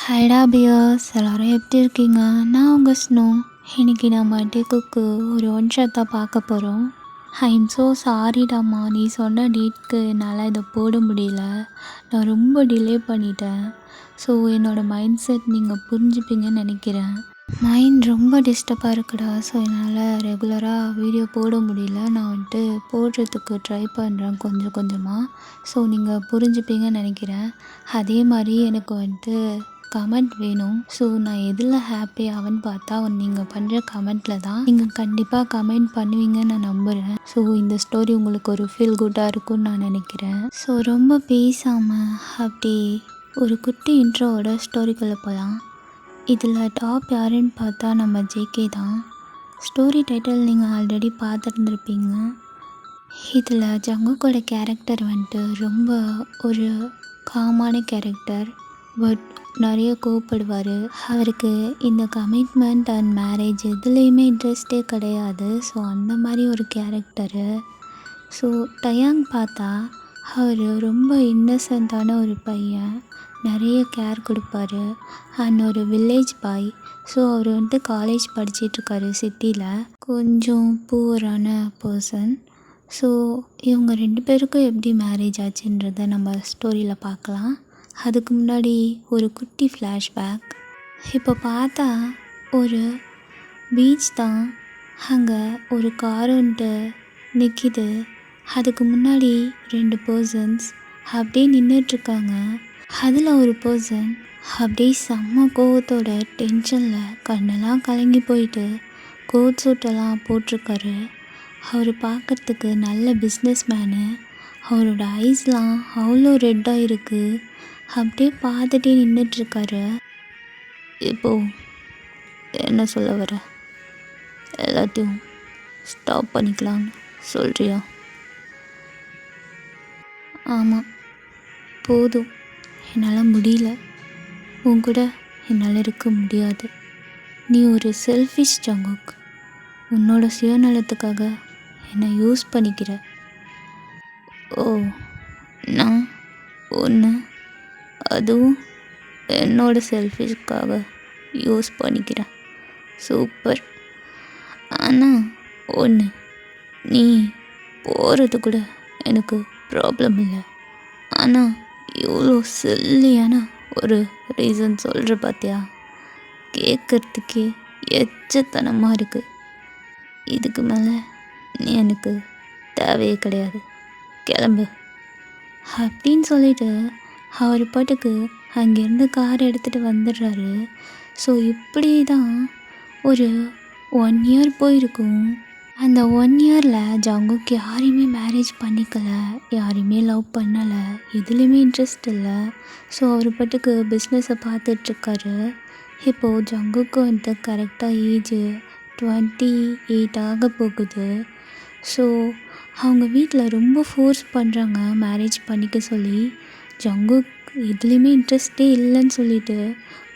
ஹைடா piers எல்லோரும் எப்படி இருக்கீங்க? நான் உங்கள் ஸ்னோ. இன்னைக்கு நம்ம டெக்குக்கு ஒரு ஒன் ஷாட் தான் பார்க்க போகிறோம். ஐ எம் ஸோ சாரிடாம்மா, நீ சொன்ன டேட்க்கு என்னால் இதை போட முடியல. நான் ரொம்ப டிலே பண்ணிட்டேன். ஸோ என்னோடய மைண்ட் செட் நீங்கள் புரிஞ்சுப்பீங்கன்னு நினைக்கிறேன். மைண்ட் ரொம்ப டிஸ்டர்பாக இருக்குடா. ஸோ என்னால் ரெகுலராக வீடியோ போட முடியல. நான் வந்துட்டு போடுறதுக்கு ட்ரை பண்ணுறேன் கொஞ்சம் கொஞ்சமாக. ஸோ நீங்கள் புரிஞ்சுப்பீங்கன்னு நினைக்கிறேன். அதே மாதிரி எனக்கு வந்துட்டு கமெண்ட் வேணும். ஸோ நான் எதில் ஹாப்பி ஆவேன்னு பார்த்தா நீங்கள் பண்ணுற கமெண்ட்டில் தான். நீங்கள் கண்டிப்பாக கமெண்ட் பண்ணுவீங்கன்னு நான் நம்புகிறேன். ஸோ இந்த ஸ்டோரி உங்களுக்கு ஒரு ஃபீல் குட்டாக இருக்கும்னு நான் நினைக்கிறேன். ஸோ ரொம்ப பேசாமல் அப்படி ஒரு குட்டி இன்ட்ரோவோட ஸ்டோரிக்குள்ளே போகலாம். இதில் டாப் யாருன்னு பார்த்தா நம்ம ஜேகே தான். ஸ்டோரி டைட்டில் நீங்கள் ஆல்ரெடி பார்த்துருந்துருப்பீங்க. இதில் ஜங்குக்கோட கேரக்டர் வந்துட்டு ரொம்ப ஒரு காமான கேரக்டர். பட் நிறைய கோவப்படுவார். அவருக்கு இந்த கமிட்மெண்ட் அண்ட் மேரேஜ் எதுலேயுமே இன்ட்ரெஸ்டே கிடையாது. ஸோ அந்த மாதிரி ஒரு கேரக்டரு. ஸோ டயாங் பார்த்தா அவர் ரொம்ப இன்னசென்ட்டான ஒரு பையன். நிறைய கேர் கொடுப்பாரு. அண்ட் ஒரு வில்லேஜ் பாய். ஸோ அவர் வந்துட்டு காலேஜ் படிச்சிட்ருக்காரு சிட்டியில். கொஞ்சம் புவரான பர்சன். ஸோ இவங்க 2 பேருக்கும் எப்படி மேரேஜ் ஆச்சுன்றதை நம்ம ஸ்டோரியில் பார்க்கலாம். அதுக்கு முன்னாடி ஒரு குட்டி ஃப்ளாஷ்பேக். இப்போ பார்த்தா ஒரு பீச் தான். அங்கே ஒரு கார் வந்துட்டு நிற்கிது. அதுக்கு முன்னாடி 2 பர்சன்ஸ் அப்படியே நின்றுட்டுருக்காங்க. அதில் ஒரு பர்சன் அப்படியே செம்ம கோவத்தோட டென்ஷனில் கண்ணெல்லாம் கலங்கி போயிட்டு கோட் சூட்டெல்லாம் போட்டிருக்காரு. அவர் பார்க்குறதுக்கு நல்ல பிஸ்னஸ் மேனு. அவரோட ஐஸ்லாம் அவ்வளோ ரெட்டாக இருக்குது. அப்படியே பார்த்துட்டே நின்றுட்டுருக்காரு. இப்போது என்ன சொல்ல வர? எல்லாத்தையும் ஸ்டாப் பண்ணிக்கலான்னு சொல்கிறியா? ஆமாம், போதும். என்னால் முடியல. உன் கூட என்னால் இருக்க முடியாது. நீ ஒரு செல்ஃபிஷ் ஜங்குக். உன்னோட சுயநலத்துக்காக என்னை யூஸ் பண்ணிக்கிற. ஓ, நான் ஒன்று அதுவும் என்னோட செல்ஃபிஷ்காக யூஸ் பண்ணிக்கிறேன். சூப்பர். ஆனால் ஒன்று, நீ போகிறது கூட எனக்கு ப்ராப்ளம் இல்லை. ஆனால் இவ்வளோ சில்லியான ஒரு ரீசன் சொல்கிற பார்த்தியா? கேட்குறதுக்கே எச்சத்தனமாக இருக்குது. இதுக்கு மேலே நீ எனக்கு தேவையே கிடையாது. கிளம்பு அப்படின்னு சொல்லிட்டு அவர் பாட்டுக்கு அங்கேருந்து கார் எடுத்துகிட்டு வந்துடுறாரு. ஸோ இப்படி தான் ஒரு 1 இயர் போயிருக்கும். அந்த 1 இயரில் ஜங்குக் யாரையுமே மேரேஜ் பண்ணிக்கலை, யாரையுமே லவ் பண்ணலை, எதுலேயுமே இன்ட்ரெஸ்ட் இல்லை. ஸோ அவர் பாட்டுக்கு பிஸ்னஸை பார்த்துட்ருக்காரு. இப்போது ஜங்குக்கு வந்துட்டு கரெக்டாக ஏஜ் 28 ஆக போகுது. ஸோ அவங்க வீட்டில் ரொம்ப ஃபோர்ஸ் பண்ணுறாங்க மேரேஜ் பண்ணிக்க சொல்லி. ஜங்குக் எதுலேயுமே இன்ட்ரெஸ்டே இல்லைன்னு சொல்லிட்டு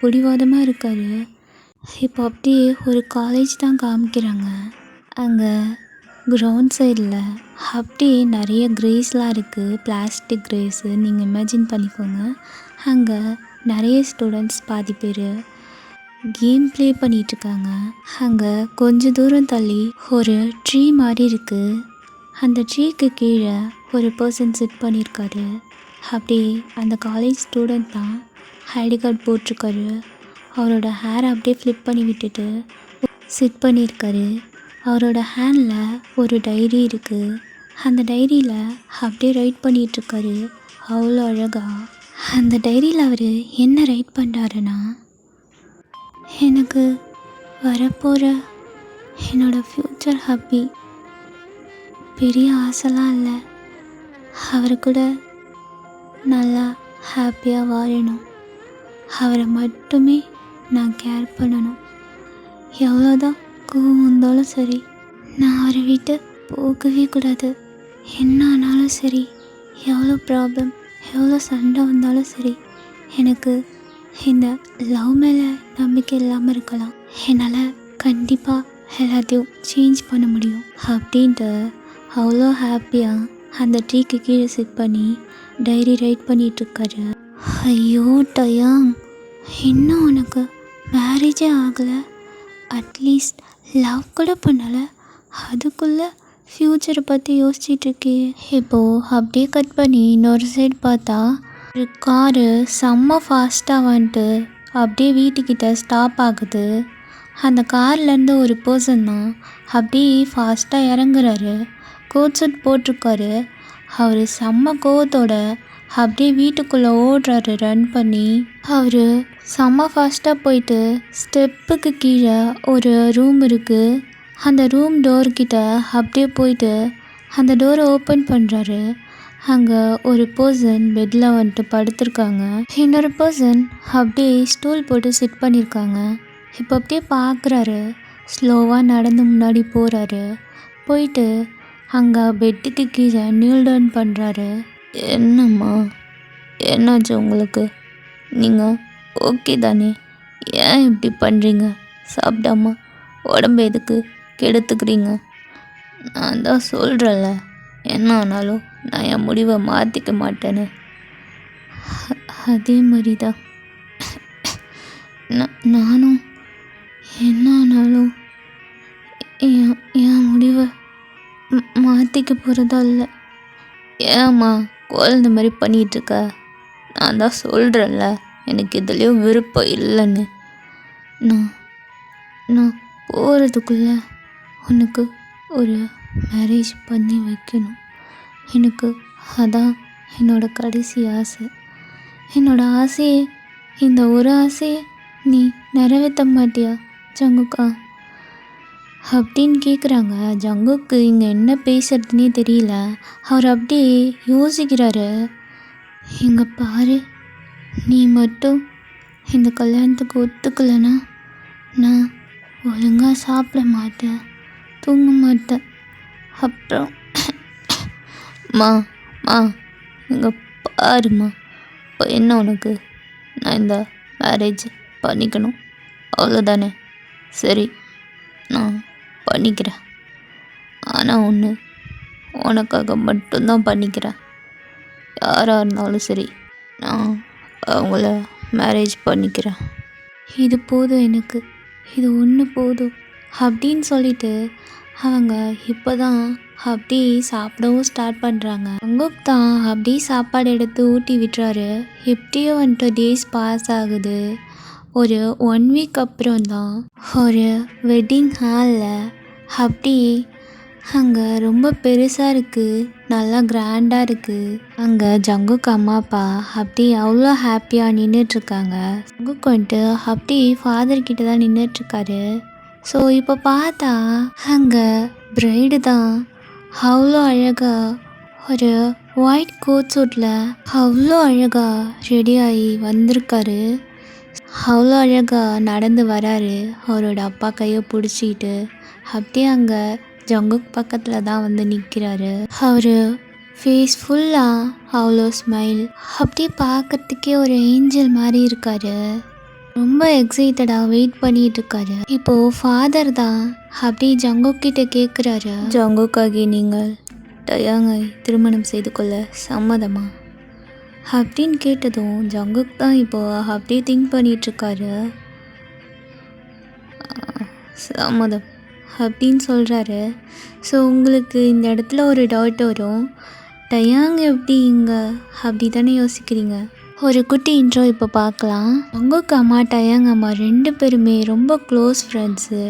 பிடிவாதமாக இருக்கார். இப்போ அப்படியே ஒரு காலேஜ் தான் காமிக்கிறாங்க. அங்கே கிரவுண்ட் சைடில் அப்படியே நிறைய கிரேஸ்லாம் இருக்குது. பிளாஸ்டிக் கிரேஸு நீங்கள் இமேஜின் பண்ணிக்கோங்க. அங்கே நிறைய ஸ்டூடெண்ட்ஸ் பாதி பேர் கேம் ப்ளே பண்ணிகிட்ருக்காங்க. அங்கே கொஞ்சம் தூரம் தள்ளி ஒரு ட்ரீ மாதிரி இருக்குது. அந்த ட்ரீக்கு கீழே ஒரு பர்சன் சிட் பண்ணியிருக்காரு. அப்படியே அந்த காலேஜ் ஸ்டூடெண்ட் தான். ஐடி கார்டு போட்டிருக்காரு. அவரோட ஹேரை அப்படியே ஃப்ளிப் பண்ணி விட்டுட்டு சிட் பண்ணியிருக்காரு. அவரோட ஹேண்டில் ஒரு டைரி இருக்குது. அந்த டைரியில் அப்படியே ரைட் பண்ணிகிட்ருக்காரு. அவ்வளோ அழகாக அந்த டைரியில் அவர் என்ன ரைட் பண்ணுறாருன்னா, எனக்கு வரப்போகிற என்னோடய ஃப்யூச்சர் ஹாப்பி. பெரிய ஆசைலாம் இல்லை. அவர் கூட நல்லா ஹாப்பியாக வாழணும். அவரை மட்டுமே நான் கேர் பண்ணணும். எவ்வளோதான் கோவம் வந்தாலும் சரி, நான் அவரை விட்டு போகவே கூடாது. என்ன ஆனாலும் சரி, எவ்வளோ ப்ராப்ளம், எவ்வளோ சண்டை வந்தாலும் சரி, எனக்கு இந்த லவ் மேலே நம்பிக்கை இல்லாமல் இருக்கலாம். என்னால் கண்டிப்பாக எல்லாத்தையும் சேஞ்ச் பண்ண முடியும் அப்படின்ட்டு அவ்வளோ ஹாப்பியாக அந்த ட்ரீக்கு கீழே சிட் பண்ணி டைரி ரைட் பண்ணிகிட்ருக்காரு. ஐயோ டயாங், இன்னும் உனக்கு மேரேஜே ஆகலை, அட்லீஸ்ட் லவ் கூட பண்ணலை, அதுக்குள்ளே ஃப்யூச்சரை பற்றி யோசிச்சிட்ருக்கே. இப்போது அப்படியே கட் பண்ணி இன்னொரு சைடு பார்த்தா ஒரு காரு செம்ம ஃபாஸ்ட்டாக வந்துட்டு அப்படியே வீட்டுக்கிட்ட ஸ்டாப் ஆகுது. அந்த கார்லேருந்து ஒரு பர்சன் தான் அப்படியே ஃபாஸ்ட்டாக இறங்குறாரு. கோட் சூட் போட்டிருக்காரு. அவர் செம்ம கோவத்தோட அப்படியே வீட்டுக்குள்ளே ஓடுறாரு ரன் பண்ணி. அவர் செம்ம ஃபாஸ்ட்டாக போயிட்டு ஸ்டெப்புக்கு கீழே ஒரு ரூம் இருக்குது. அந்த ரூம் டோர்கிட்ட அப்படியே போயிட்டு அந்த டோரை ஓப்பன் பண்ணுறாரு. அங்கே ஒரு பர்சன் பெட்டில் வந்துட்டு படுத்திருக்காங்க. இன்னொரு பர்சன் அப்படியே ஸ்டூல் போட்டு சிட் பண்ணியிருக்காங்க. இப்போ அப்படியே பார்க்குறாரு. ஸ்லோவாக நடந்து முன்னாடி போகிறாரு. போயிட்டு அங்கே பெட்டுக்கு கீழே நீல் டவுன் பண்ணுறாரு. என்னம்மா, என்னாச்சு உங்களுக்கு? நீங்கள் ஓகே தானே? ஏன் இப்படி பண்ணுறீங்க? சாப்பிடாமா உடம்பு எதுக்கு கெடுத்துக்கிறீங்க? நான் தான் சொல்கிறேன்ல, என்ன ஆனாலும் நான் என் முடிவை மாற்றிக்க மாட்டேன்னு. அதே மாதிரி தான் நானும் என்ன ஆனாலும் என் முடிவை மாற்றிக்க போகிறதா இல்லை. ஏம்மா குழந்த மாதிரி பண்ணிகிட்ருக்க? நான் தான் சொல்கிறேன்ல, எனக்கு இதுலேயும் விருப்பம் இல்லைன்னு. நான் போகிறதுக்குள்ளே உனக்கு ஒரு மேரேஜ் பண்ணி வைக்கணும். எனக்கு அதான் என்னோடய கடைசி ஆசை. என்னோடய ஆசையே, இந்த ஒரு ஆசையை நீ நிறைவேற்ற மாட்டியா ஜங்குக்கா அப்படின்னு கேட்குறாங்க. ஜங்குக்கு இங்கே என்ன பேசுறதுனே தெரியல. அவர் அப்படியே யோசிக்கிறாரு. இங்கே பாரு, நீ மட்டும் இந்த கல்யாணத்துக்கு ஒத்துக்கலைன்னா நான் ஒழுங்காக சாப்பிட மாட்டேன், தூங்க மாட்டேன். அப்புறம் மா இங்கே பாருமா, இப்போ என்ன உனக்கு? நான் இந்த மேரேஜ் பண்ணிக்கணும் அவ்வளோதானே? சரி, நான் பண்ணிக்கிறேன். ஆனால் ஒன்று, உனக்காக மட்டும்தான் பண்ணிக்கிறேன். யாராக இருந்தாலும் சரி, நான் அவங்கள மேரேஜ் பண்ணிக்கிறேன். இது போதும் எனக்கு, இது ஒன்று போதும் அப்படின்னு சொல்லிட்டு அவங்க இப்போ தான் அப்படி சாப்பிடவும் ஸ்டார்ட் பண்ணுறாங்க. ஜங்குக் தான் அப்படி சாப்பாடு எடுத்து ஊட்டி விட்டுறாரு. எப்படியோ வந்துட்டு டேஸ் பாஸ் ஆகுது. ஒரு 1 வீக் அப்புறம் தான் ஒரு வெட்டிங் ஹாலில் அப்படி அங்கே ரொம்ப பெருசாக இருக்குது, நல்லா கிராண்டாக இருக்குது. அங்கே ஜங்குக் அம்மா அப்பா அப்படி அவ்வளோ ஹாப்பியாக நின்றுட்டுருக்காங்க. ஜங்குக் வந்துட்டு அப்படி ஃபாதர்கிட்ட தான் நின்றுட்டுருக்காரு. ஸோ இப்போ பார்த்தா அங்கே பிரைடு தான் அவ்வளோ அழகாக ஒரு ஒயிட் கோட் சூட்டில் அவ்வளோ அழகாக ரெடியாகி வந்திருக்காரு. அவ்வளோ அழகாக நடந்து வராரு. அவரோட அப்பா கையை பிடிச்சிக்கிட்டு அப்படியே அங்கே ஜங்குக் பக்கத்தில் தான் வந்து நிற்கிறாரு. அவர் ஃபேஸ் ஃபுல்லாக அவ்வளோ ஸ்மைல், அப்படியே பார்க்கறதுக்கே ஒரு ஏஞ்சல் மாதிரி இருக்காரு. ரொம்ப எக்ஸைட்டடாக வெயிட் பண்ணிட்டு இருக்காரு. இப்போது ஃபாதர் தான் அப்படியே ஜங்குக் கிட்ட கேட்குறாரு, ஜங்குக்காகி நீங்கள் டயாங்கை திருமணம் செய்து கொள்ள சம்மதமா அப்படின்னு கேட்டதும் ஜங்குக் தான் இப்போது அப்படியே திங்க் பண்ணிகிட்ருக்காரு. சம்மதம் அப்படின்னு சொல்கிறாரு. ஸோ உங்களுக்கு இந்த இடத்துல ஒரு டவுட் வரும், டயாங் எப்படி இங்கே அப்படி தானே யோசிக்கிறீங்க. ஒரு குட்டி இன்ட்ரோ இப்போ பார்க்கலாம். ஜங்குக் அம்மா டயாங் அம்மா 2 பேருமே ரொம்ப க்ளோஸ் ஃப்ரெண்ட்ஸு.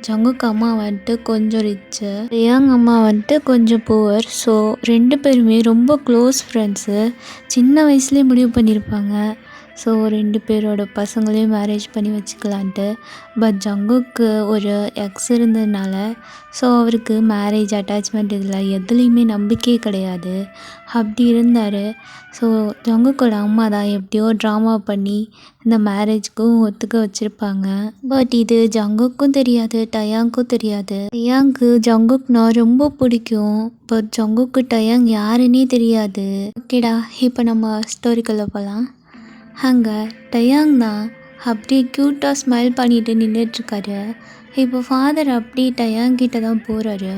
ஜங்குக் அம்மா வந்துட்டு கொஞ்சம் ரிச்சு, டயாங் அம்மா வந்துட்டு கொஞ்சம் புவர். ஸோ 2 பேருமே ரொம்ப க்ளோஸ் ஃப்ரெண்ட்ஸு. சின்ன வயசுலேயே முடிவு பண்ணியிருப்பாங்க. ஸோ 2 பேரோட பசங்களையும் மேரேஜ் பண்ணி வச்சுக்கலான்ட்டு. பட் ஜங்குக்கு ஒரு எக்ஸ் இருந்ததுனால ஸோ அவருக்கு மேரேஜ் அட்டாச்மெண்ட் இதில் எதுலேயுமே நம்பிக்கையே கிடையாது. அப்படி இருந்தார். ஸோ ஜங்குக்கோட அம்மா தான் எப்படியோ ட்ராமா பண்ணி இந்த மேரேஜ்க்கும் ஒத்துக்க வச்சுருப்பாங்க. பட் இது ஜங்குக்கும் தெரியாது, டயாங்க்கும் தெரியாது. டயாங்க்கு ஜங்குக்னா ரொம்ப பிடிக்கும். பட் ஜங்குக்கு டயாங் யாருன்னே தெரியாது. ஓகேடா, இப்போ நம்ம ஸ்டோரிக்குள்ளே போகலாம். அங்கே டயாங் தான் அப்படியே க்யூட்டாக ஸ்மைல் பண்ணிட்டு நின்றுட்டுருக்காரு. இப்போ ஃபாதர் அப்படி டயாங் கிட்ட தான் போகிறாரு.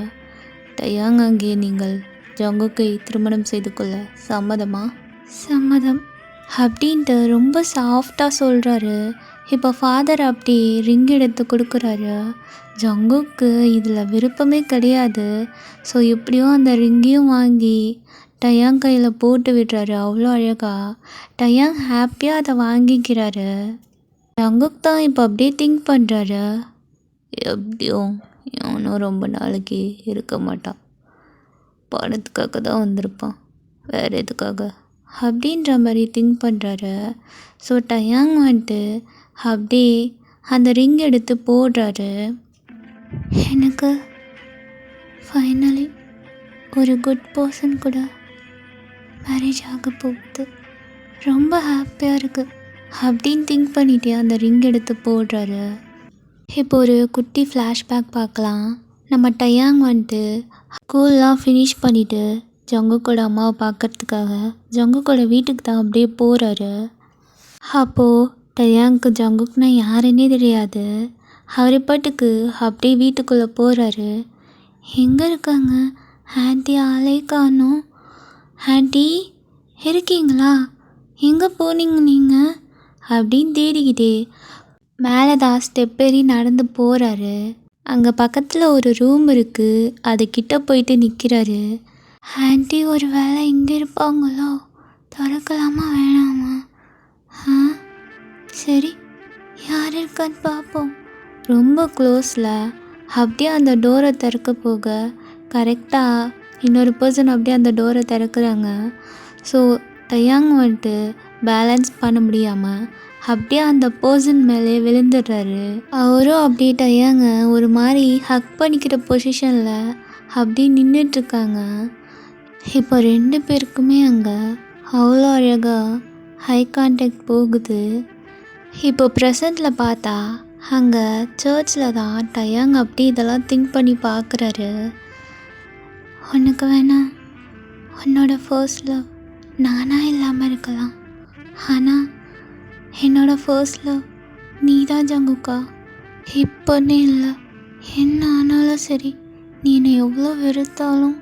டயாங், அங்கே நீங்கள் ஜங்குக்கை திருமணம் செய்து கொள்ள சம்மதமா? சம்மதம் அப்படின்ட்டு ரொம்ப சாஃப்டாக சொல்கிறாரு. இப்போ ஃபாதர் அப்படி ரிங் எடுத்து கொடுக்குறாரு. ஜங்குக்கு இதில் விருப்பமே கிடையாது. ஸோ எப்படியோ அந்த ரிங்கையும் வாங்கி டயாங் கையில் போட்டு விடுறாரு அவ்வளோ அழகாக. டயாங் ஹாப்பியாக அதை வாங்கிக்கிறாரு. ஜங்குக் தான் இப்போ அப்படியே திங்க் பண்ணுறாரு, எப்படியும் இவனும் ரொம்ப நாளைக்கு இருக்க மாட்டான், பணத்துக்காக தான் வந்திருப்பான், வேறு எதுக்காக அப்படின்ற மாதிரி திங்க் பண்ணுறாரு. ஸோ டயாங் வந்துட்டு அப்படியே அந்த ரிங் எடுத்து போடுறாரு. எனக்கு ஃபைனலி ஒரு குட் பர்சன் கூட மேரேஜ் ஆக போகுது, ரொம்ப ஹாப்பியாக இருக்குது அப்படின்னு திங்க் பண்ணிகிட்டே அந்த ரிங் எடுத்து போடுறாரு. இப்போ ஒரு குட்டி ஃப்ளாஷ்பேக் பார்க்கலாம். நம்ம டயாங் வந்துட்டு ஸ்கூல்லாம் ஃபினிஷ் பண்ணிவிட்டு ஜங்குக்கோட அம்மாவை பார்க்கறதுக்காக ஜங்குக்கோட வீட்டுக்கு தான் அப்படியே போகிறாரு. அப்போது டயாங்க்கு ஜங்குக்னா யாருன்னே தெரியாது. அவர் பாட்டுக்கு அப்படியே வீட்டுக்குள்ளே போகிறாரு. எங்கே இருக்காங்க ஆண்டி, ஆளே காணோம். ஆண்டி இருக்கீங்களா, எங்கே போனீங்க நீங்கள் அப்படின்னு தேடிக்கிட்டே மேலே தான் ஸ்டெப் ஏறி நடந்து போகிறாரு. அங்கே பக்கத்தில் ஒரு ரூம் இருக்குது, அது கிட்ட போயிட்டு நிற்கிறாரு. ஆண்டி ஒரு வேளை இங்கே இருப்பாங்களோ, திறக்கலாமா வேணாமா? சரி யார் இருக்கான்னு பார்ப்போம். ரொம்ப க்ளோஸில் அப்படியே அந்த டோரை திறக்க போக கரெக்டாக இன்னொரு பர்சன் அப்படியே அந்த டோரை திறக்கிறாங்க. ஸோ டயாங் வந்துட்டு பேலன்ஸ் பண்ண முடியாமல் அப்படியே அந்த பர்சன் மேலே விழுந்துடுறாரு. அவரும் அப்படியே டயாங்க ஒரு மாதிரி ஹக் பண்ணிக்கிற பொசிஷனில் அப்படியே நின்றுட்டுருக்காங்க. இப்போ 2 பேருக்குமே அங்கே அவ்வளோ அழகாக ஹை கான்டாக்ட் போகுது. இப்போ ப்ரெசண்டில் பார்த்தா அங்கே சர்ச்சில் தான் டயாங் அப்படி இதெல்லாம் திங்க் பண்ணி பார்க்குறாரு. உனக்கு வேணா உன்னோட ஃபர்ஸ்ட் லவ் நானாக இல்லாமல் இருக்கலாம், ஆனால் என்னோடய ஃபர்ஸ்ட் லவ் நீ தான் ஜங்குக்கா. இப்போன்னே இல்லை, என்ன ஆனாலும் சரி, நீ என்னை எவ்வளோ வெறுத்தாலும்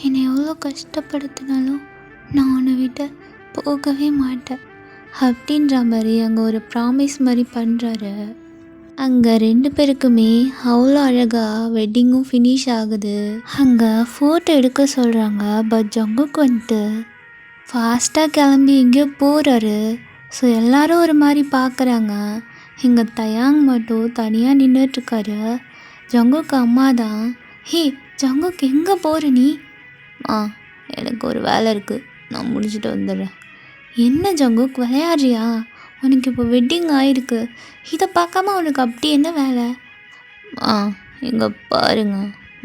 என்னை எவ்வளோ கஷ்டப்படுத்தினாலும் நான் உன்னை விட்டு போகவே மாட்டேன் அப்படின்ற மாதிரி அங்கே ஒரு ப்ராமிஸ் மாதிரி பண்ணுறாரு. அங்கே 2 பேருக்குமே அவ்வளோ அழகாக வெட்டிங்கும் ஃபினிஷ் ஆகுது. அங்கே ஃபோட்டோ எடுக்க சொல்கிறாங்க. பட் ஜங்குக் வந்துட்டு ஃபாஸ்ட்டாக கிளம்பி எங்கேயோ போகிறாரு. ஸோ எல்லோரும் ஒரு மாதிரி பார்க்குறாங்க. இங்கே டயாங் மட்டும் தனியாக நின்றுட்டுருக்காரு. ஜங்குக்கு அம்மா தான், ஹே ஜங்குக் எங்கே போகிற நீ? எனக்கு ஒரு வேலை இருக்குது, நான் முடிச்சுட்டு வந்துடுறேன். என்ன ஜங்குக் விளையாடுறியா? உனக்கு இப்போ வெட்டிங் ஆகிருக்கு, இதை பார்க்காம உனக்கு அப்படி என்ன வேலை? இங்கே பாருங்க,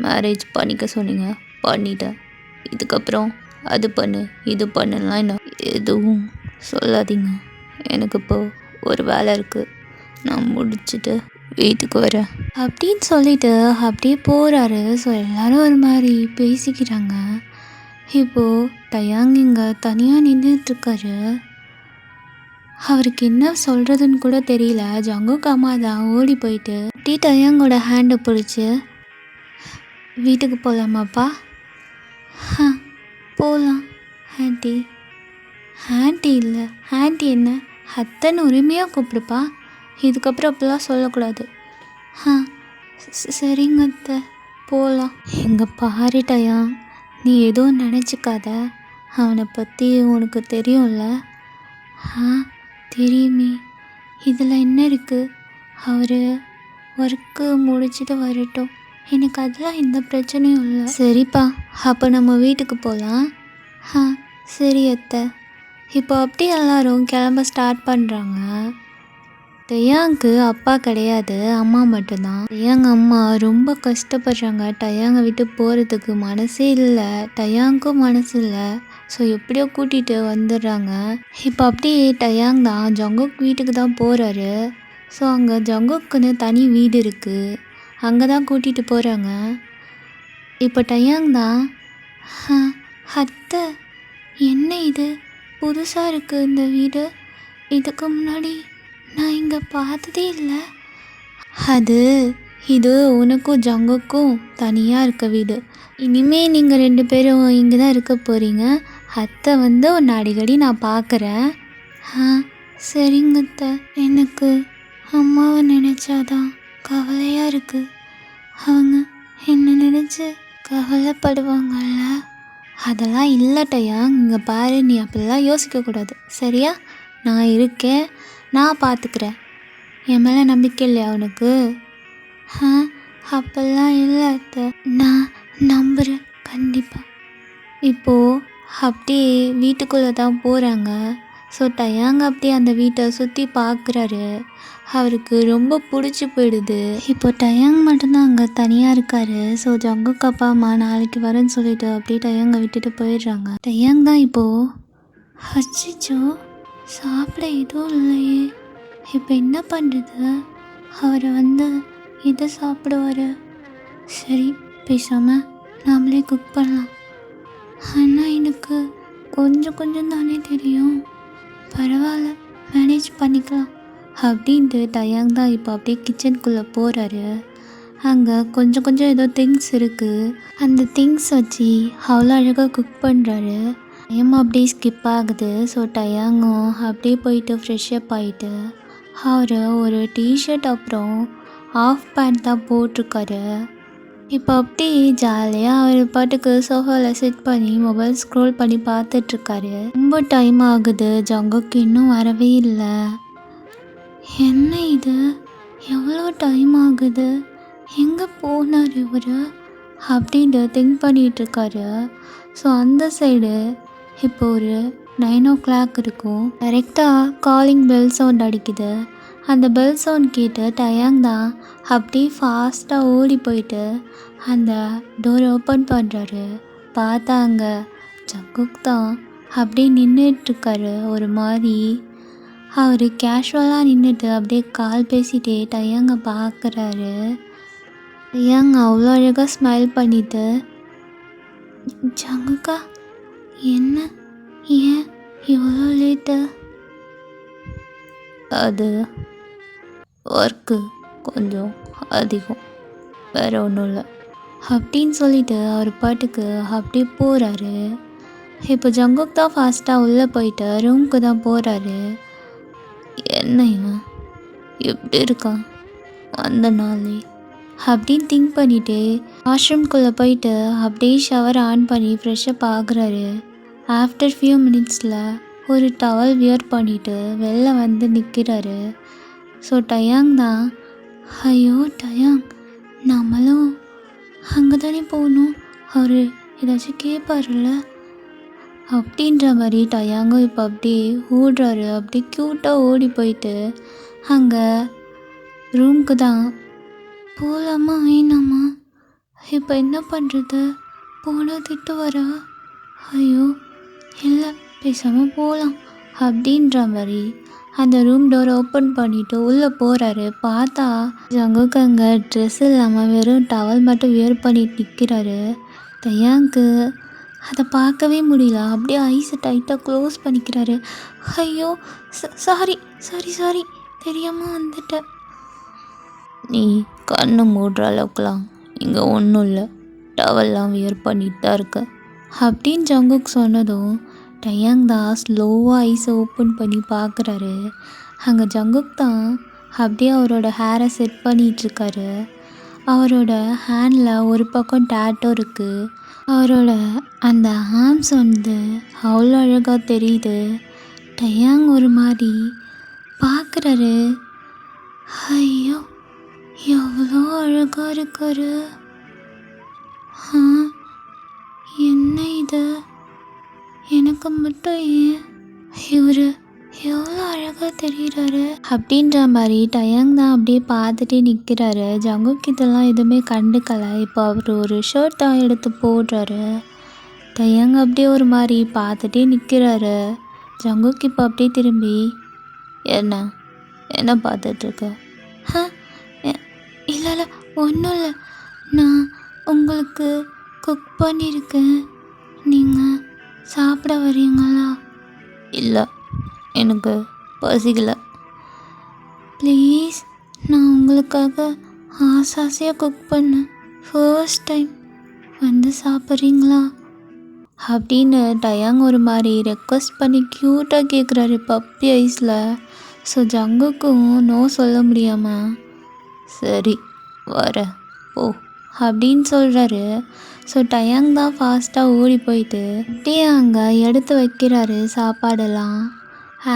மேரேஜ் பண்ணிக்க சொன்னீங்க, பண்ணிட்டேன். இதுக்கப்புறம் அது பண்ணு இது பண்ணலாம் என்ன எதுவும் சொல்லாதீங்க. எனக்கு இப்போ ஒரு வேலை இருக்குது, நான் முடிச்சுட்டு வீட்டுக்கு வரேன் அப்படின்னு சொல்லிட்டு அப்படியே போகிறாரு. ஸோ எல்லோரும் ஒரு மாதிரி பேசிக்கிறாங்க. இப்போது டயாங் இங்கே தனியாக நின்றுட்டுருக்காரு. அவருக்கு என்ன சொல்கிறதுன்னு கூட தெரியல. ஜங்குக் அம்மா தான் ஓடி போயிட்டு அப்படியே டயாங்கோட ஹேண்டை பிடிச்சி, வீட்டுக்கு போகலாமாப்பா? போகலாம் ஆண்டி. ஆண்டி இல்லை, ஆண்டி என்ன அத்தைன்னு உரிமையாக கூப்பிடுப்பா, இதுக்கப்புறம் அப்படிலாம் சொல்லக்கூடாது. சரிங்க அத்தை, போகலாம். எங்கே பாரு டயாங், நீ எதுவும் நினச்சிக்காத, அவனை பற்றி உனக்கு தெரியும்ல? தெரியுமே, இதில் என்ன இருக்குது, அவர் ஒர்க்கு முடிச்சுட்டு வரட்டும், எனக்கு அதெல்லாம் எந்த பிரச்சனையும் இல்லை. சரிப்பா, அப்போ நம்ம வீட்டுக்கு போகலாம். சரி அத்தை. இப்போ அப்படியே எல்லோரும் கிளம்ப ஸ்டார்ட் பண்ணுறாங்க. டயாங்க்கு அப்பா கிடையாது, அம்மா மட்டும்தான். டயாங் அம்மா ரொம்ப கஷ்டப்படுறாங்க. டயாங்கை விட்டு போகிறதுக்கு மனசே இல்லை, டயாங்க்கும் மனசு இல்லை. ஸோ எப்படியோ கூட்டிகிட்டு வந்துடுறாங்க. இப்போ அப்படியே டயாங் தான் ஜங்குக் வீட்டுக்கு தான் போகிறாரு. ஸோ அங்கே ஜங்குக்குன்னு தனி வீடு இருக்குது, அங்கே தான் கூட்டிகிட்டு போகிறாங்க. இப்போ டயாங் தான், அத்தை என்ன இது புதுசாக இருக்குது இந்த வீடு, இதுக்கு முன்னாடி நான் இங்கே பார்த்ததே இல்லை. இது உனக்கும் ஜங்குக்கும் தனியாக இருக்க வீடு. இனிமேல் நீங்கள் 2 பேரும் இங்கே தான் இருக்க போகிறீங்க. அத்தை உன்னை அடிக்கடி நான் பார்க்குறேன் ஆ சரிங்க அத்தை. எனக்கு அம்மாவை நினச்சாதான் கவலையாக இருக்குது. அவங்க என்ன நினச்சி கவலைப்படுவாங்கல்ல? அதெல்லாம் இல்லட்டையா. இங்கே பாரு, நீ அப்படிலாம் யோசிக்கக்கூடாது சரியா? நான் இருக்கேன், நான் பார்த்துக்கிறேன். என் மேலே நம்பிக்கை இல்லையா உனக்கு? ஆ அப்பெல்லாம் இல்லை அத்தை, நான் நம்புகிறேன் கண்டிப்பாக. இப்போது அப்படியே வீட்டுக்குள்ளே தான் போகிறாங்க. ஸோ டயாங் அப்படியே அந்த வீட்டை சுற்றி பார்க்குறாரு. அவருக்கு ரொம்ப பிடிச்சி போயிடுது. இப்போ டயாங் மட்டும்தான் அங்கே தனியாக இருக்காரு. ஸோ ஜங்குக் அப்பா அம்மா நாளைக்கு வரேன்னு சொல்லிட்டு அப்படியே டயாங்கை விட்டுட்டு போயிடுறாங்க. டயாங் தான் இப்போது அச்சிச்சோ சாப்பிட எதுவும் இல்லையே, இப்போ என்ன பண்ணுறது? அவர் எதை சாப்பிடுவார்? சரி, பேசாமல் நாமளே குக் பண்ணலாம். ஆனால் எனக்கு கொஞ்சம் கொஞ்சம் தானே தெரியும், பரவாயில்ல மேனேஜ் பண்ணிக்கலாம் அப்படின்ட்டு டயாங் தான் இப்போ அப்படியே கிச்சனுக்குள்ளே போகிறாரு. அங்கே கொஞ்சம் கொஞ்சம் ஏதோ திங்ஸ் இருக்குது. அந்த திங்ஸ் வச்சு அவ்வளோ அழகாக குக் பண்ணுறாரு. டைம் அப்படியே ஸ்கிப் ஆகுது. ஸோ டயாங்கும் அப்படியே போயிட்டு ஃப்ரெஷ்அப் ஆகிட்டு அவர் ஒரு டிஷர்ட் அப்புறம் ஆஃப் பேண்ட் தான் போட்டிருக்காரு. இப்போ அப்படியே ஜாலியாக அவர் பாட்டுக்கு சோஃபாவில் செட் பண்ணி மொபைல் ஸ்க்ரோல் பண்ணி பார்த்துட்ருக்காரு. ரொம்ப டைம் ஆகுது, ஜங்குக்கு இன்னும் வரவே இல்லை. என்ன இது, எவ்வளோ டைம் ஆகுது, எங்கே போனார் இவர் அப்படின்ட்டு திங்க் பண்ணிகிட்ருக்காரு. ஸோ அந்த சைடு இப்போ ஒரு 9 o'clock இருக்கும். கரெக்டாக காலிங் பெல் சவுண்ட் அடிக்குது. அந்த பெல் சவுண்ட் கேட்டு டயாங் தான் அப்படியே ஃபாஸ்ட்டாக ஓடி போயிட்டு அந்த டோரை ஓப்பன் பண்ணுறாரு. பார்த்தா அங்கே ஜங்குக் தான் அப்படியே நின்றுட்டுருக்காரு. ஒரு மாதிரி அவர் கேஷுவலாக நின்றுட்டு அப்படியே கால் பேசிகிட்டே டயாங்கை பார்க்குறாரு. டயாங் அவ்வளோ அழகாக ஸ்மைல் பண்ணிட்டு, ஜங்குக்கா என்ன, ஏன் இவ்வளோ லேட்டு? அது ஒர்க்கு கொஞ்சம் அதிகம், வேறு ஒன்றும் இல்லை அப்படின்னு சொல்லிட்டு அவர் பாட்டுக்கு அப்படியே போகிறாரு. இப்போ ஜங்குக் தான் ஃபாஸ்ட்டாக உள்ளே போயிட்டு ரூமுக்கு தான் போகிறாரு. என்ன இவன் எப்படி இருக்கான் அந்த நாளே அப்படின்னு திங்க் பண்ணிவிட்டு வாஷ்ரூம்குள்ளே போயிட்டு அப்படியே ஷவர் ஆன் பண்ணி ஃப்ரெஷ்அப் ஆகுறாரு. ஆஃப்டர் ஃபியூ மினிட்ஸில் ஒரு டவல் வியர் பண்ணிவிட்டு வெளில நிற்கிறாரு. ஸோ டயாங் தான், ஐயோ டயாங், நம்மளும் அங்கே தானே போகணும், அவர் ஏதாச்சும் கேட்பார்ல அப்படின்ற மாதிரி டயாங்கும் இப்போ அப்படியே ஓடுறாரு. அப்படியே க்யூட்டாக ஓடி போயிட்டு அங்கே ரூமுக்கு தான் போகலாமா வேணாமா, இப்போ என்ன பண்ணுறது, போனால் திட்டு வரா, ஐயோ இல்லை பேசாமல் போகலாம் அப்படின்ற மாதிரி அந்த ரூம் டோரை ஓப்பன் பண்ணிவிட்டு உள்ளே போகிறாரு. பார்த்தா ஜங்குக்கு அங்கே ட்ரெஸ் இல்லாமல் வெறும் டவல் மட்டும் வியர் பண்ணிட்டு நிற்கிறாரு. டயாங்க்கு அதை பார்க்கவே முடியல. அப்படியே ஐஸை டைட்டாக க்ளோஸ் பண்ணிக்கிறாரு. ஐயோ சாரி சாரி சாரி தெரியாமல் வந்துட்டேன். நீ கண்ணை மூடுற அளவுக்குலாம் இங்கே ஒன்றும் இல்லை, டவல்லாம் வியர் பண்ணிட்டு தான் இருக்க அப்படின்னு ஜங்குக் சொன்னதும் டயாங் தான் ஸ்லோவாக ஐஸை ஓப்பன் பண்ணி பார்க்குறாரு. அங்கே ஜங்குக் தான் அப்படியே அவரோட ஹேரை செட் பண்ணிகிட்ருக்காரு. அவரோட ஹேண்டில் ஒரு பக்கம் டேட்டோ இருக்குது. அவரோட அந்த ஆர்ம்ஸ் அவ்வளோ அழகாக தெரியுது. டயாங் ஒரு மாதிரி பார்க்குறாரு. ஐயோ எவ்வளோ அழகாக இருக்காரு. என்ன இது, எனக்கு மட்டும் ஏன் இவர் எவ்வளோ அழகாக தெரிகிறாரு அப்படின்ற மாதிரி டயாங் தான் அப்படியே பார்த்துட்டே நிற்கிறாரு. ஜங்குக் இதெல்லாம் எதுவுமே கண்டுக்கலை. இப்போ அவர் ஒரு ஷர்ட் தான் எடுத்து போடுறாரு. டயாங் அப்படியே ஒரு மாதிரி பார்த்துட்டே நிற்கிறாரு. ஜங்குக் இப்போ அப்படியே திரும்பி, என்ன பார்த்துட்ருக்க? இல்லை இல்லை ஒன்றும் இல்லை, நான் உங்களுக்கு குக் பண்ணியிருக்கேன், நீங்கள் சாப்பிட வரீங்களா? இல்லை எனக்கு பசிக்கலை, ப்ளீஸ் நான் உங்களுக்காக ஆசையாக குக் பண்ணேன், ஃபர்ஸ்ட் டைம் சாப்பிட்றீங்களா? அப்படின்னு டயாங் ஒரு மாதிரி ரெக்வஸ்ட் பண்ணி க்யூட்டாக கேட்குறாரு பப்பி ஐஸில். ஸோ ஜங்குக்கும் நோ சொல்ல முடியாமல் சரி வரேன் ஓ அப்படின்னு சொல்கிறாரு. ஸோ டயாங் தான் ஃபாஸ்ட்டாக ஓடி போயிட்டு அப்படியே அங்கே எடுத்து வைக்கிறாரு சாப்பாடெல்லாம்.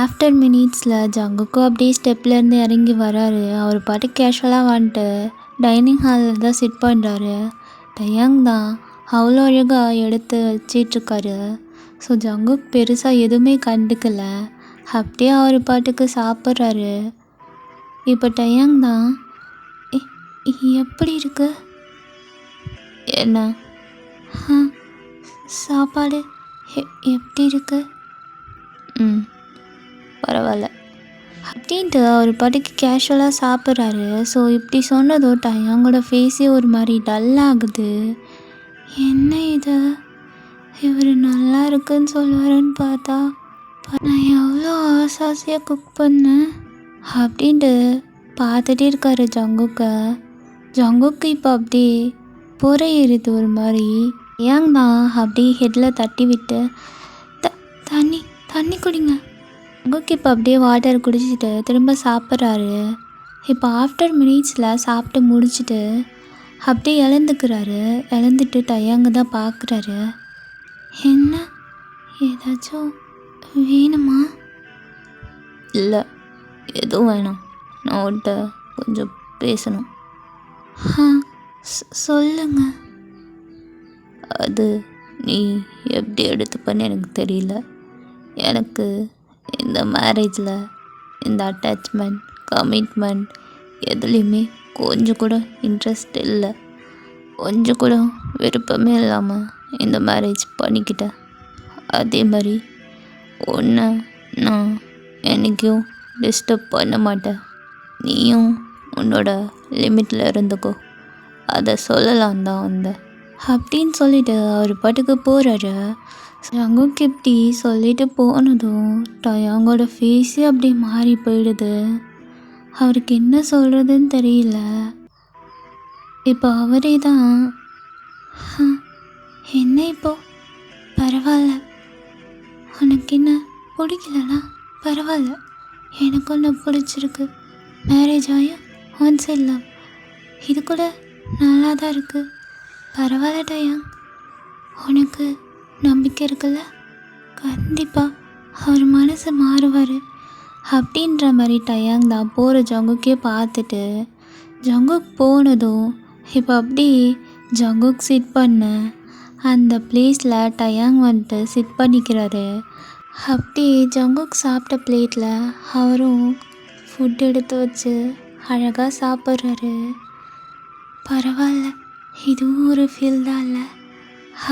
ஆஃப்டர் மினிட்ஸில் ஜங்குக்கும் அப்படியே ஸ்டெப்லேருந்து இறங்கி வராரு. அவர் பாட்டு கேஷுவலாக வந்துட்டு டைனிங் ஹாலில் தான் சிட் பண்ணுறாரு. டயாங் தான் அவ்வளோ அழகாக எடுத்து வச்சிட்ருக்காரு. ஸோ ஜங்குக் பெருசாக எதுவுமே கண்டுக்கல, அப்படியே அவர் பாட்டுக்கு சாப்பிட்றாரு. இப்போ டயாங் தான் எப்படி இருக்கு என்ன சாப்பாடு எப்படி இருக்கு பரவாயில்ல அப்படின்ட்டு அவர் பாட்டுக்கு கேஷுவலாக சாப்பிட்றாரு. ஸோ இப்படி சொன்னதோ டயாங்கோட ஃபேஸே ஒரு மாதிரி டல் ஆகுது. என்ன இது, இவர் நல்லா இருக்குன்னு சொல்லுவாருன்னு பார்த்தா நான் எவ்வளோ ஆசாசியாக குக் பண்ணேன் அப்படின்ட்டு பார்த்துட்டே இருக்காரு ஜங்குக்கை. ஜங்குக்கு இப்போ அப்படியே புற ஏறுது ஒரு மாதிரி. ஏங் தான் அப்படியே ஹெட்டில் தட்டி விட்டு தண்ணி தண்ணி குடிங்க. ஜங்குக்கு இப்போ அப்படியே வாட்டர் குடிச்சிட்டு திரும்ப சாப்பிட்றாரு. இப்போ ஆஃப்டர் மினிட்ஸில் சாப்பிட்டு முடிச்சுட்டு அப்படியே எழுந்துக்கிறாரு. எழுந்துட்டு டயாங்க தான் பார்க்குறாரு. என்ன ஏதாச்சும் வேணுமா? இல்லை எதுவும் வேணாம், நான் உன்கிட்ட கொஞ்சம் பேசணும். சொல்லுங்க. அது நீ எப்படி எடுத்துப்பன்னு எனக்கு தெரியல. எனக்கு இந்த மேரேஜில் இந்த அட்டாச்மெண்ட் கமிட்மெண்ட் எதுலேயுமே கொஞ்சம் கூட இன்ட்ரெஸ்ட் இல்லை. கொஞ்சம் கூட விருப்பமே இல்லாமல் இந்த மேரேஜ் பண்ணிக்கிட்டேன். அதே மாதிரி ஒன்று நான் என்றைக்கும் டிஸ்டர்ப் பண்ண மாட்டேன். நீயும் உன்னோட லிமிட்டில் இருந்துக்கோ, அதை சொல்லலாம் தான் வந்தேன் அப்படின்னு சொல்லிட்டு அவர் பாட்டுக்கு போகிறாரு. ஜங்குக் இப்படி சொல்லிட்டு போனதும் டயாங்கோட ஃபேஸே அப்படி மாறி போயிடுது. அவருக்கு என்ன சொல்கிறதுன்னு தெரியல. இப்போ அவரே தான் என்ன இப்போ பரவாயில்ல, உனக்கு என்ன பிடிக்கலனா பரவாயில்ல, எனக்கு ஒன்று பிடிச்சிருக்கு. மேரேஜ் ஆகியும் ஒன் சைட் லவ், இது கூட நல்லா தான் இருக்குது. பரவாயில்ல டயாங், உனக்கு நம்பிக்கை இருக்குல்ல, கண்டிப்பாக அவர் மனசு மாறுவார் அப்படின்ற மாதிரி டயாங் தான் போகிற ஜங்குக்கே பார்த்துட்டு ஜங்குக் போனதும் இப்போ அப்படி ஜங்குக் சிட் பண்ண அந்த பிளேஸில் டயாங் வந்துட்டு சிட் பண்ணிக்கிறாரு. அப்படி ஜங்குக் சாப்பிட்ட பிளேட்டில் அவரும் ஃபுட் எடுத்து வச்சு அழகாக சாப்பிட்றாரு. பரவாயில்ல, இதுவும் ஒரு ஃபீல் தான் இல்லை,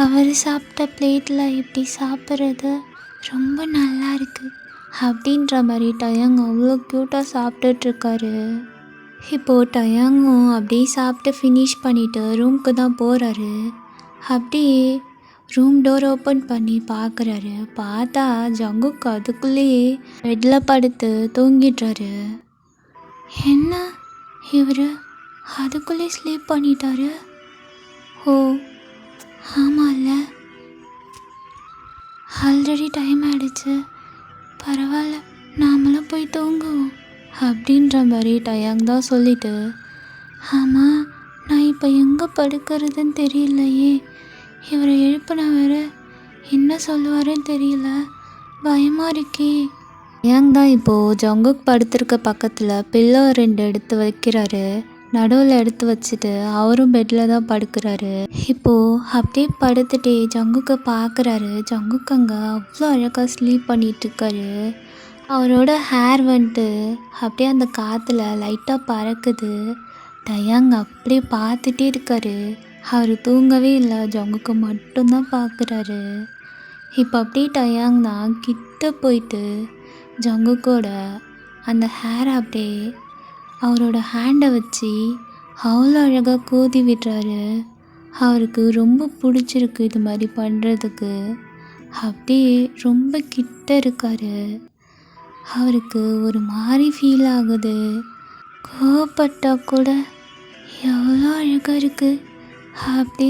அவர் சாப்பிட்ட பிளேட்டில் இப்படி சாப்பிட்றது ரொம்ப நல்லா இருக்குது அப்படின்ற மாதிரி டயாங் அவ்வளோ க்யூட்டாக சாப்பிட்டுட்ருக்காரு. இப்போது டயாங்கும் அப்படியே சாப்பிட்டு ஃபினிஷ் பண்ணிவிட்டு ரூமுக்கு தான் போகிறாரு. அப்படியே ரூம் டோர் ஓப்பன் பண்ணி பார்க்குறாரு. பார்த்தா ஜங்குக் அதுக்குள்ளேயே பெட்டில் படுத்து தூங்கிடுறாரு. என்ன இவர் அதுக்குள்ளே ஸ்லீப் பண்ணிட்டாரு? ஓ ஆமாம்ல, ஆல்ரெடி டைம் ஆகிடுச்சு, பரவாயில்ல நாமளும் போய் தூங்குவோம் அப்படின்ற மாதிரி டயாங் தான் சொல்லிட்டு, ஆமாம் நான் இப்போ எங்கே படுக்கிறதுன்னு தெரியலையே, இவரை எழுப்பினா வேற என்ன சொல்லுவாருன்னு தெரியல, பயமாக இருக்கே. டயாங் தான் இப்போது ஜங்குக் படுத்திருக்க பக்கத்தில் பில்லோ 2 எடுத்து வைக்கிறாரு. நடுவில் எடுத்து வச்சுட்டு அவரும் பெட்டில் தான் படுக்கிறாரு. இப்போது அப்படியே படுத்துட்டே ஜங்குக்கை பார்க்குறாரு. ஜங்குக் அங்கே அவ்வளோ அழகாக ஸ்லீப் பண்ணிகிட்ருக்காரு. அவரோட ஹேர் வந்துட்டு அப்படியே அந்த காற்றுல லைட்டாக பறக்குது. டயாங் அப்படியே பார்த்துட்டே இருக்காரு. அவர் தூங்கவே இல்லை, ஜங்குக்கு மட்டும்தான் பார்க்குறாரு. இப்போ அப்படியே டயாங் தான் கிட்ட போயிட்டு ஜங்குக்கோட அந்த ஹேரை அப்படியே அவரோட ஹேண்டை வச்சு அவ்வளோ அழகாக கோதி விடுறாரு. அவருக்கு ரொம்ப பிடிச்சிருக்கு இது மாதிரி பண்ணுறதுக்கு. அப்படியே ரொம்ப கிட்ட இருக்காரு. அவருக்கு ஒரு மாதிரி ஃபீல் ஆகுது. கோவப்பட்டா கூட எவ்வளோ அழகாக இருக்குது, அப்படி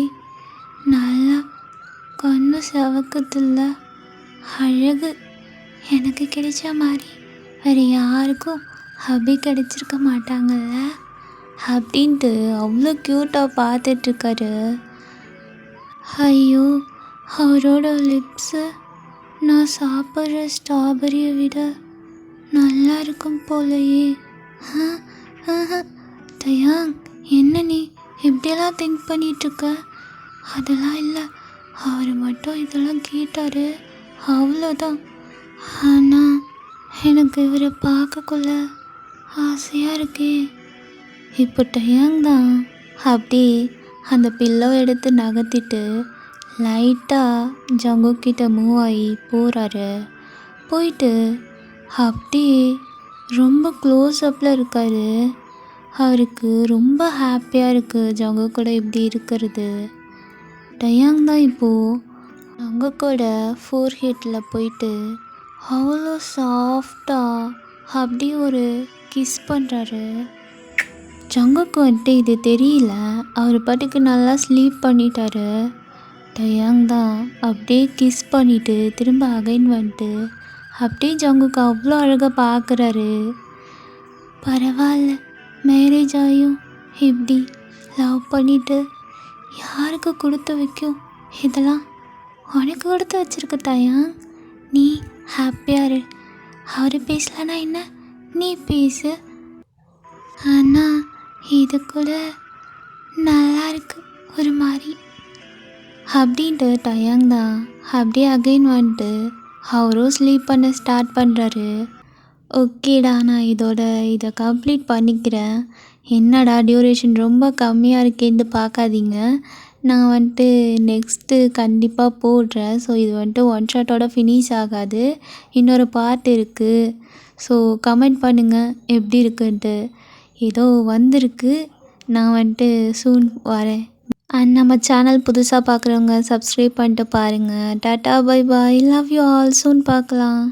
நல்லா கண்ணு செவக்குதில்ல. அழகு. எனக்கு கிடைச்ச மாதிரி வேறு யாருக்கும் ஹபி கிடைச்சிருக்க மாட்டாங்கல்ல அப்படின்ட்டு அவ்வளோ க்யூட்டாக பார்த்துட்ருக்காரு. ஐயோ, அவரோட லிப்ஸு நான் சாப்பிட்ற ஸ்ட்ராபெரியை விட நல்லா இருக்கும் போலையே. தயாங், என்ன நீ இப்படியெல்லாம் திங்க் பண்ணிகிட்ருக்க? அதெல்லாம் இல்லை, அவர் மட்டும் இதெல்லாம் கேட்டார், அவ்வளோதான். ஆனால் எனக்கு இவரை பார்க்கக்குள்ள ஆசையாக இருக்கே. இப்போ டயாங் தான் அப்படியே அந்த பில்லோ எடுத்து நகர்த்திட்டு லைட்டாக ஜங்குக்கிட்ட மூவ் ஆகி போகிறாரு. போயிட்டு அப்படியே ரொம்ப க்ளோஸ்அப்பில் இருக்கார். அவருக்கு ரொம்ப ஹாப்பியாக இருக்குது ஜங்கு கூட இப்படி இருக்கிறது. டயாங் தான் இப்போது ஜங்குக்கோட ஃபோர்ஹெட்டில் போயிட்டு அவ்வளோ சாஃப்டாக அப்படி ஒரு கிஸ் பண்ணுறாரு. ஜங்குக்கு வந்துட்டு இது தெரியல, அவர் பாட்டுக்கு நல்லா ஸ்லீப் பண்ணிட்டாரு. டயாங் தான் அப்படியே கிஸ் பண்ணிவிட்டு திரும்ப அகைன் வந்துட்டு அப்படியே ஜங்குக்கு அவ்வளோ அழகாக பார்க்குறாரு. பரவாயில்ல, மேரேஜ் ஆகியும் இப்படி லவ் பண்ணிவிட்டு யாருக்கு கொடுத்து வைக்கும்? இதெல்லாம் உனக்கு கொடுத்து வச்சுருக்க டயாங். நீ ஹாப்பியாக இரு. அவர் பேசலன்னா என்ன, நீ பேசு. ஆனால் இது கூட நல்லா இருக்கு ஒரு மாதிரி அப்படின்ட்டு டயாங் தான் அப்படியே அகைன் வந்துட்டு அவரும் ஸ்லீப் பண்ண ஸ்டார்ட் பண்ணுறாரு. ஓகேடா, நான் இதை கம்ப்ளீட் பண்ணிக்கிறேன். என்னடா டியூரேஷன் ரொம்ப கம்மியாக இருக்கேன்னு பார்க்காதீங்க, நான் வந்துட்டு நெக்ஸ்ட்டு கண்டிப்பாக போடுறேன். ஸோ இது வந்துட்டு ஒன் ஷாட்டோட ஃபினிஷ் ஆகாது, இன்னொரு பார்ட் இருக்குது. ஸோ கமெண்ட் பண்ணுங்கள் எப்படி இருக்குன்ட்டு. ஏதோ வந்திருக்கு, நான் வந்துட்டு சூன் வரேன். அண்ட் நம்ம சேனல் புதுசாக பார்க்குறவங்க சப்ஸ்கிரைப் பண்ணிட்டு பாருங்கள். Tata, bye bye, love you all, soon பார்க்கலாம்.